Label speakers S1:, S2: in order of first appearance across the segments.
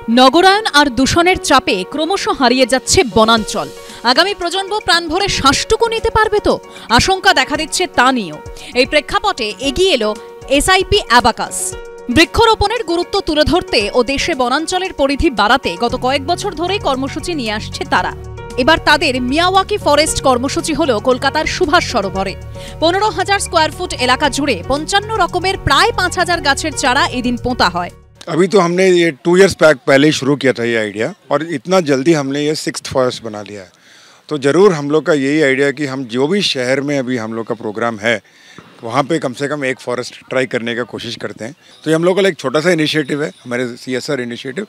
S1: নগরায়ন আর দূষণের চাপে ক্রমশ হারিয়ে যাচ্ছে বনাঞ্চল। আগামী প্রজন্ম প্রাণ ভরে শ্বাসটুকু নিতে পারবে তো? আশঙ্কা দেখা দিচ্ছে তা নিয়েও। এই প্রেক্ষাপটে এগিয়ে এলো এসআইপি অ্যাবাকাস। বৃক্ষরোপণের গুরুত্ব তুলে ধরতে ও দেশে বনাঞ্চলের পরিধি বাড়াতে গত কয়েক বছর ধরেই কর্মসূচি নিয়ে আসছে তারা। এবার তাদের মিয়াওয়াকি ফরেস্ট কর্মসূচি হলো কলকাতার সুভাষ সরোবরে। 15,000 স্কোয়ার ফুট এলাকা জুড়ে 55 রকমের প্রায় 5,000 গাছের চারা এদিন পোঁতা হয়।
S2: अभी तो हमने ये 2 इयर्स बैक पहले ही शुरू किया था ये आइडिया, और इतना जल्दी हमने ये 6th फॉरेस्ट बना लिया है। तो ज़रूर हम लोग का यही आइडिया कि हम जो भी शहर में अभी हम लोग का प्रोग्राम है वहाँ पे कम से कम एक फॉरेस्ट ट्राई करने का कोशिश करते हैं। तो ये हम लोग का एक छोटा सा इनिशिएटिव है, हमारे CSR इनिशिएटिव,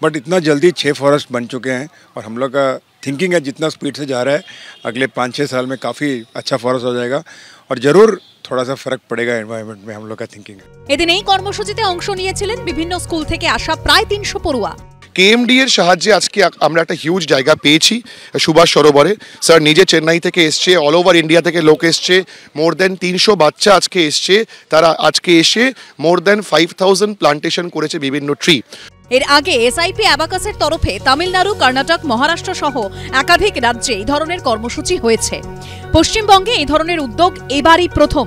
S2: बट इतना जल्दी 6 फॉरेस्ट बन चुके हैं। और हम लोग का थिंकिंग है जितना स्पीड से जा रहा है अगले 5-6 साल में काफ़ी अच्छा फॉरेस्ट हो जाएगा, और ज़रूर थोड़ा सा फर्क पड़ेगा एनवायरनमेंट में, हम लोग का थिंकिंग है।
S1: এদিন এই কর্মসূচিতে অংশ নিয়েছিলেন বিভিন্ন স্কুল থেকে আসা প্রায় 300 পড়ুয়া।
S3: KMD এর সাহায্যে আজকে আমরা একটা হিউজ জায়গা পেয়েছি সুভাষ সরোবরে। স্যার নিজে চেন্নাই থেকে এসছে, অল ওভার ইন্ডিয়া থেকে লোক এসছে, মোর দেন 300 বাচ্চা আজকে এসছে। তারা আজকে এসে মোর দেন 5,000 প্লান্টেশন করেছে বিভিন্ন ট্রি।
S1: এর আগে এসআইপি অ্যাবাকাসের তরফে তামিলনাড়ু, কর্ণাটক, মহারাষ্ট্র সহ একাধিক রাজ্যে এই ধরনের কর্মসূচি হয়েছে। পশ্চিমবঙ্গে এই ধরনের উদ্যোগ এবারই প্রথম।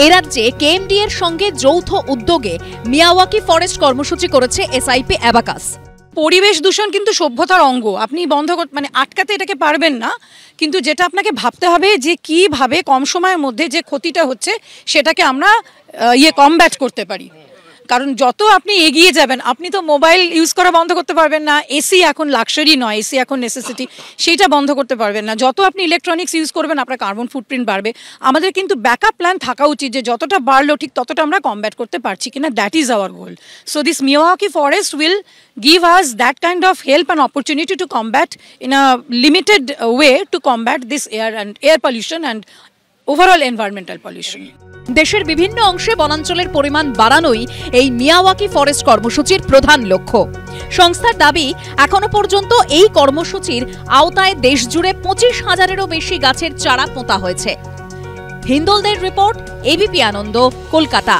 S1: এ রাজ্যে KMD এর সঙ্গে যৌথ উদ্যোগে মিয়াওয়াকি ফরেস্ট কর্মসূচি করেছে এসআইপি অ্যাবাকাস।
S4: পরিবেশ দূষণ কিন্তু সভ্যতার অঙ্গ। আপনি বন্ধ করতে আটকাতে এটাকে পারবেন না, কিন্তু যেটা আপনাকে ভাবতে হবে যে কিভাবে কম সময়ের মধ্যে যে ক্ষতিটা হচ্ছে সেটাকে আমরা কমব্যাট করতে পারি। কারণ যত আপনি এগিয়ে যাবেন, আপনি তো মোবাইল ইউজ করা বন্ধ করতে পারবেন না, এসি এখন লাক্সারি নয়, এসি এখন নেসেসিটি, সেইটা বন্ধ করতে পারবেন না। যত আপনি ইলেকট্রনিক্স ইউজ করবেন আপনার কার্বন ফুটপ্রিন্ট বাড়বে। আমাদের কিন্তু ব্যাকআপ প্ল্যান থাকা উচিত যে যতটা বাড়লো ঠিক ততটা আমরা কমব্যাট করতে পারছি কিনা, that is our goal. So this Miyawaki forest will give us that kind of help and opportunity to combat in a limited way to combat this air pollution and overall environmental pollution.
S1: দেশের বিভিন্ন অংশে বনাঞ্চলের পরিমাণ বাড়ানোই এই Miyawaki forest কর্মসূচির প্রধান লক্ষ্য। সংস্থার দাবি, এখনো পর্যন্ত এই কর্মসূচির আওতায় দেশজুড়ে 25,000-এরও বেশি গাছের চারা পোঁতা হয়েছে। হিন্দোলদের রিপোর্ট, ABP আনন্দ, কলকাতা।